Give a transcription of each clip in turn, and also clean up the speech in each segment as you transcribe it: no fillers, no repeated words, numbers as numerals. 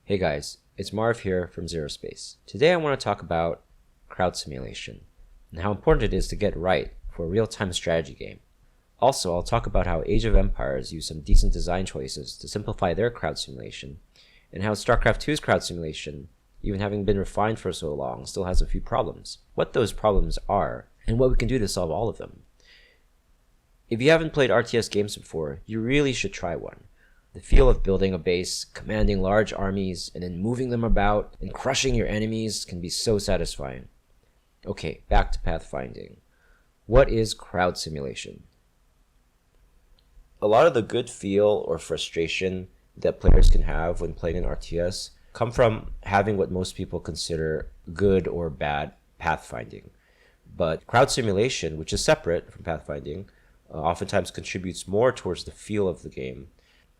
Hey guys, it's Marv here from ZeroSpace. Today I want to talk about crowd simulation and how important it is to get right for a real-time strategy game. Also, I'll talk about how Age of Empires used some decent design choices to simplify their crowd simulation, and how StarCraft 2's crowd simulation, even having been refined for so long, still has a few problems. What those problems are, and what we can do to solve all of them. If you haven't played RTS games before, you really should try one. The feel of building a base, commanding large armies, and then moving them about and crushing your enemies can be so satisfying. Okay, back to pathfinding. What is crowd simulation? A lot of the good feel or frustration that players can have when playing an RTS come from having what most people consider good or bad pathfinding. But crowd simulation, which is separate from pathfinding, oftentimes contributes more towards the feel of the game.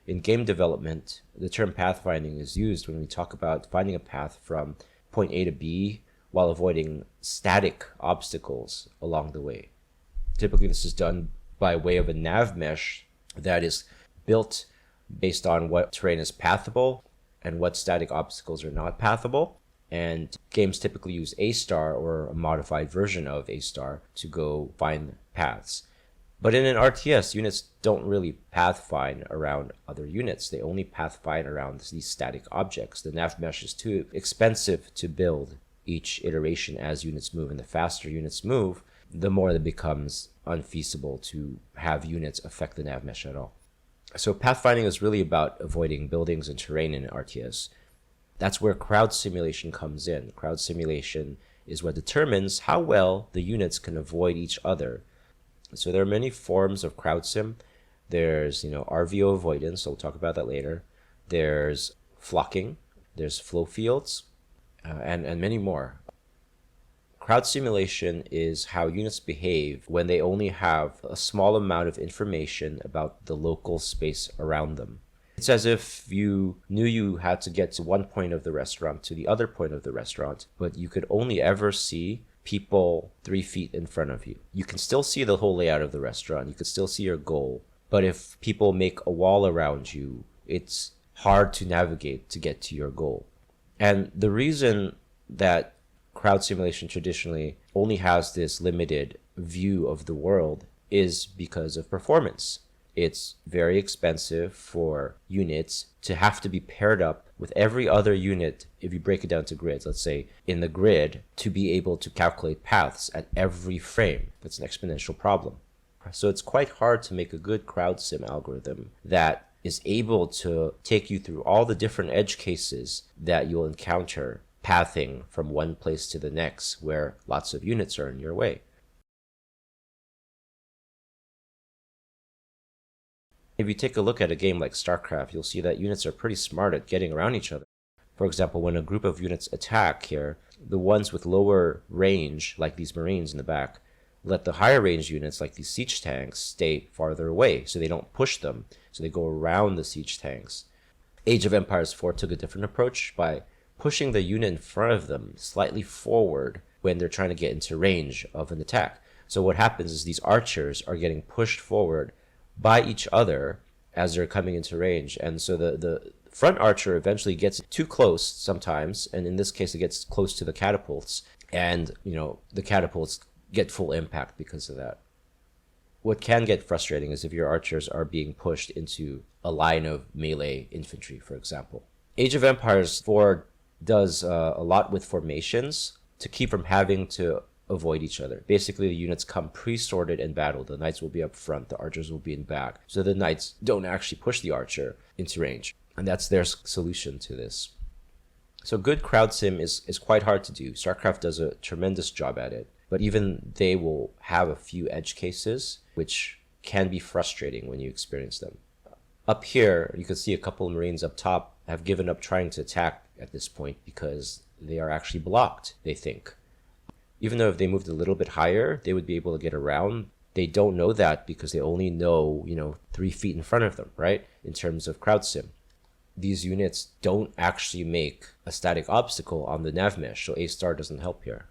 In game development, the term pathfinding is used when we talk about finding a path from point A to B while avoiding static obstacles along the way. Typically, this is done by way of a nav mesh that is built based on what terrain is pathable and what static obstacles are not pathable. And games typically use A star or a modified version of A star to go find paths. But in an RTS, units don't really pathfind around other units. They only pathfind around these static objects. The nav mesh is too expensive to build each iteration as units move. And the faster units move, the more it becomes unfeasible to have units affect the nav mesh at all. So pathfinding is really about avoiding buildings and terrain in an RTS. That's where crowd simulation comes in. Crowd simulation is what determines how well the units can avoid each other. So there are many forms of crowd sim. There's, RVO avoidance, so we'll talk about that later. There's flocking, there's flow fields, and many more. Crowd simulation is how units behave when they only have a small amount of information about the local space around them. It's as if you knew you had to get to one point of the restaurant to the other point of the restaurant, but you could only ever see people 3 feet in front of you. You can still see the whole layout of the restaurant. You can still see your goal. But if people make a wall around you, it's hard to navigate to get to your goal. And the reason that crowd simulation traditionally only has this limited view of the world is because of performance. It's very expensive for units to have to be paired up with every other unit, if you break it down to grids, let's say in the grid, to be able to calculate paths at every frame. That's an exponential problem. So it's quite hard to make a good crowd sim algorithm that is able to take you through all the different edge cases that you'll encounter pathing from one place to the next where lots of units are in your way. If you take a look at a game like StarCraft, you'll see that units are pretty smart at getting around each other. For example, when a group of units attack here, the ones with lower range, like these Marines in the back, let the higher range units, like these siege tanks, stay farther away, so they don't push them, so they go around the siege tanks. Age of Empires 4 took a different approach by pushing the unit in front of them slightly forward when they're trying to get into range of an attack. So what happens is these archers are getting pushed forward by each other as they're coming into range, and so the front archer eventually gets too close sometimes, and in this case it gets close to the catapults, and the catapults get full impact because of that. What can get frustrating is if your archers are being pushed into a line of melee infantry, for example. Age of Empires 4 does a lot with formations to keep from having to avoid each other. Basically, the units come pre-sorted in battle. The knights will be up front, the archers will be in back. So the knights don't actually push the archer into range. And that's their solution to this. So good crowd sim is quite hard to do. StarCraft does a tremendous job at it. But even they will have a few edge cases, which can be frustrating when you experience them. Up here, you can see a couple of Marines up top have given up trying to attack at this point because they are actually blocked, they think. Even though if they moved a little bit higher, they would be able to get around. They don't know that because they only know, 3 feet in front of them, right? In terms of crowd sim. These units don't actually make a static obstacle on the nav mesh, so A star doesn't help here.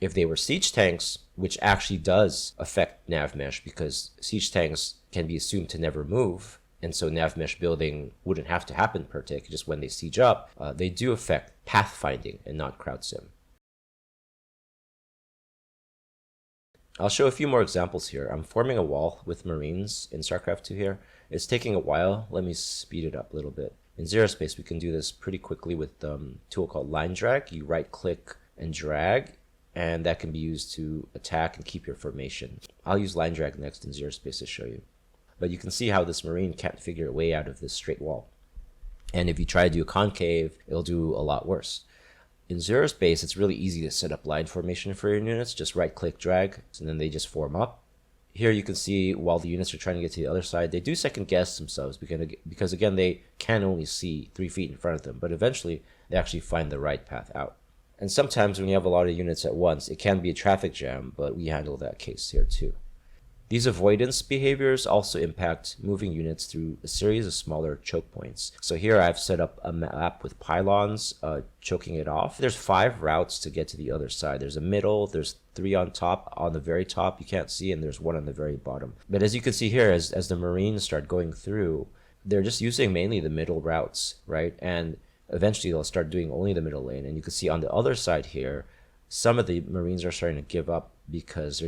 If they were siege tanks, which actually does affect nav mesh because siege tanks can be assumed to never move, and so nav mesh building wouldn't have to happen per tick. Just when they siege up, they do affect pathfinding and not crowd sim. I'll show a few more examples here. I'm forming a wall with Marines in StarCraft 2 here. It's taking a while. Let me speed it up a little bit. In ZeroSpace, we can do this pretty quickly with a tool called line drag. You right click and drag, and that can be used to attack and keep your formation. I'll use line drag next in ZeroSpace to show you. But you can see how this Marine can't figure a way out of this straight wall. And if you try to do a concave, it'll do a lot worse. In ZeroSpace, it's really easy to set up line formation for your units. Just right click, drag, and then they just form up. Here you can see while the units are trying to get to the other side, they do second guess themselves because again, they can only see 3 feet in front of them, but eventually they actually find the right path out. And sometimes when you have a lot of units at once, it can be a traffic jam, but we handle that case here too. These avoidance behaviors also impact moving units through a series of smaller choke points. So here I've set up a map with pylons choking it off. There's 5 routes to get to the other side. There's a middle, there's 3 on top, on the very top you can't see, and there's 1 on the very bottom. But as you can see here, as the Marines start going through, they're just using mainly the middle routes, right? And eventually they'll start doing only the middle lane. And you can see on the other side here, some of the Marines are starting to give up because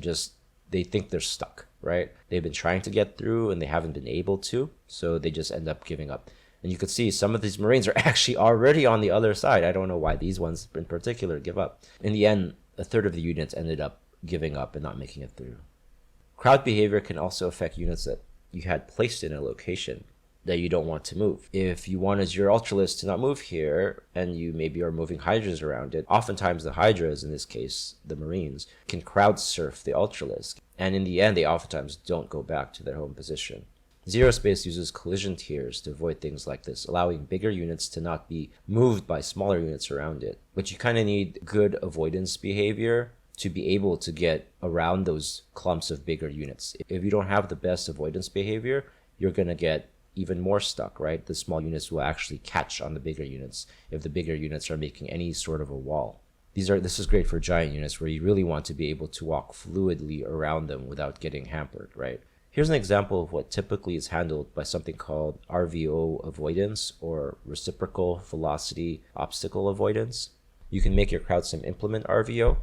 they think they're stuck, right? They've been trying to get through and they haven't been able to, so they just end up giving up. And you can see some of these Marines are actually already on the other side. I don't know why these ones in particular give up. In the end, a third of the units ended up giving up and not making it through. Crowd behavior can also affect units that you had placed in a location that you don't want to move. If you wanted your Ultralisk to not move here, and you maybe are moving Hydras around it, oftentimes the Hydras, in this case the Marines, can crowd surf the Ultralisk, and in the end they oftentimes don't go back to their home position. ZeroSpace uses collision tiers to avoid things like this, allowing bigger units to not be moved by smaller units around it. But you kind of need good avoidance behavior to be able to get around those clumps of bigger units. If you don't have the best avoidance behavior, you're going to get even more stuck, right? The small units will actually catch on the bigger units if the bigger units are making any sort of a wall. This is great for giant units where you really want to be able to walk fluidly around them without getting hampered, right? Here's an example of what typically is handled by something called RVO avoidance, or reciprocal velocity obstacle avoidance. You can make your crowd sim implement RVO.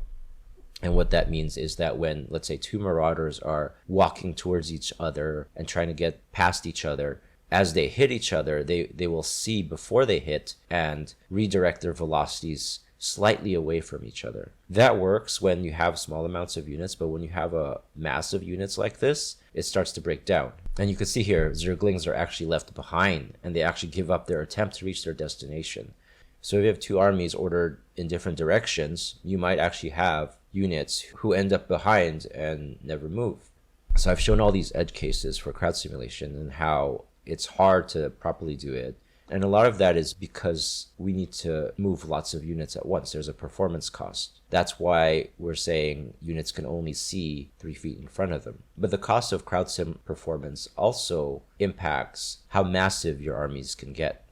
And what that means is that when, let's say, 2 marauders are walking towards each other and trying to get past each other, as they hit each other, they will see before they hit and redirect their velocities slightly away from each other. That works when you have small amounts of units, but when you have a mass of units like this, it starts to break down. And you can see here, Zerglings are actually left behind, and they actually give up their attempt to reach their destination. So if you have 2 armies ordered in different directions, you might actually have units who end up behind and never move. So I've shown all these edge cases for crowd simulation and how it's hard to properly do it. And a lot of that is because we need to move lots of units at once. There's a performance cost. That's why we're saying units can only see 3 feet in front of them. But the cost of crowd sim performance also impacts how massive your armies can get.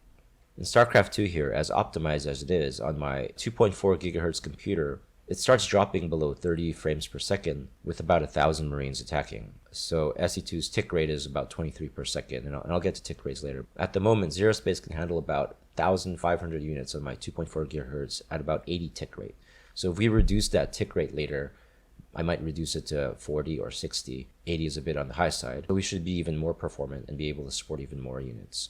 In StarCraft 2 here, as optimized as it is on my 2.4 gigahertz computer, it starts dropping below 30 frames per second with about 1,000 Marines attacking. So SE2's tick rate is about 23 per second, and I'll get to tick rates later. At the moment, ZeroSpace can handle about 1,500 units on my 2.4 gigahertz at about 80 tick rate. So if we reduce that tick rate later, I might reduce it to 40 or 60. 80 is a bit on the high side, but we should be even more performant and be able to support even more units.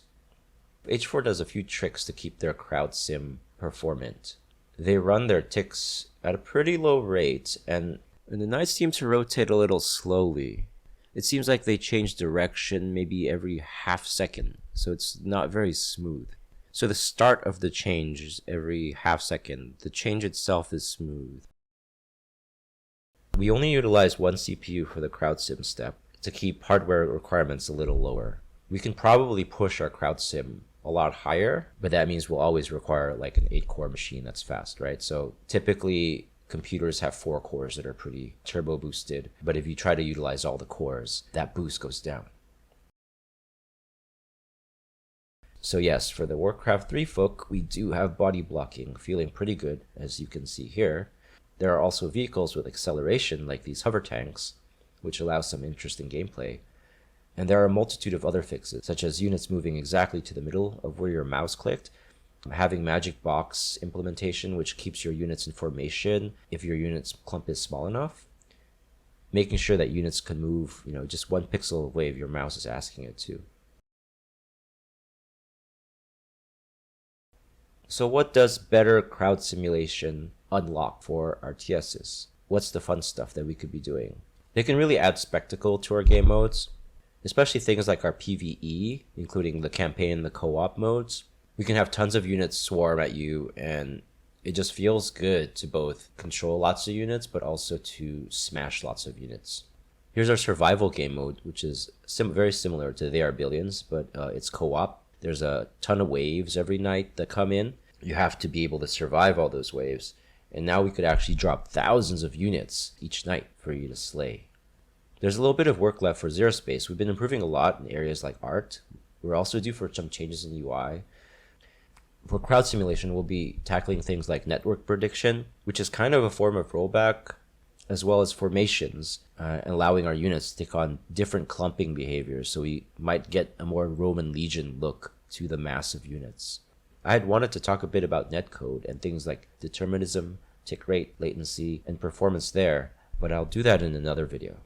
H4 does a few tricks to keep their crowd sim performant. They run their ticks at a pretty low rate, and the knights seem to rotate a little slowly. It seems like they change direction maybe every half second, so it's not very smooth. So the start of the change is every half second. The change itself is smooth. We only utilize 1 CPU for the crowd sim step to keep hardware requirements a little lower. We can probably push our crowd sim a lot higher, but that means we'll always require like an 8-core machine that's fast, right? So typically computers have 4 cores that are pretty turbo boosted, but if you try to utilize all the cores, that boost goes down. So yes, for the Warcraft 3 folk, we do have body blocking, feeling pretty good, as you can see here. There are also vehicles with acceleration like these hover tanks, which allow some interesting gameplay. And there are a multitude of other fixes, such as units moving exactly to the middle of where your mouse clicked, having magic box implementation, which keeps your units in formation if your unit's clump is small enough, making sure that units can move, just 1 pixel away if your mouse is asking it to. So what does better crowd simulation unlock for RTSs? What's the fun stuff that we could be doing? They can really add spectacle to our game modes, especially things like our PvE, including the campaign and the co-op modes. We can have tons of units swarm at you, and it just feels good to both control lots of units, but also to smash lots of units. Here's our survival game mode, which is very similar to They Are Billions, but it's co-op. There's a ton of waves every night that come in. You have to be able to survive all those waves. And now we could actually drop thousands of units each night for you to slay. There's a little bit of work left for ZeroSpace. We've been improving a lot in areas like art. We're also due for some changes in UI. For crowd simulation, we'll be tackling things like network prediction, which is kind of a form of rollback, as well as formations, allowing our units to take on different clumping behaviors, so we might get a more Roman legion look to the mass of units. I had wanted to talk a bit about netcode and things like determinism, tick rate, latency, and performance there, but I'll do that in another video.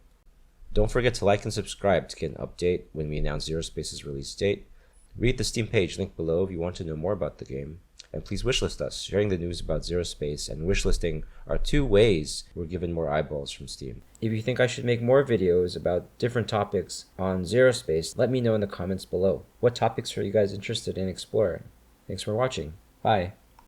Don't forget to like and subscribe to get an update when we announce ZeroSpace's release date. Read the Steam page linked below if you want to know more about the game. And please wishlist us. Sharing the news about ZeroSpace and wishlisting are 2 ways we're given more eyeballs from Steam. If you think I should make more videos about different topics on ZeroSpace, let me know in the comments below. What topics are you guys interested in exploring? Thanks for watching. Bye.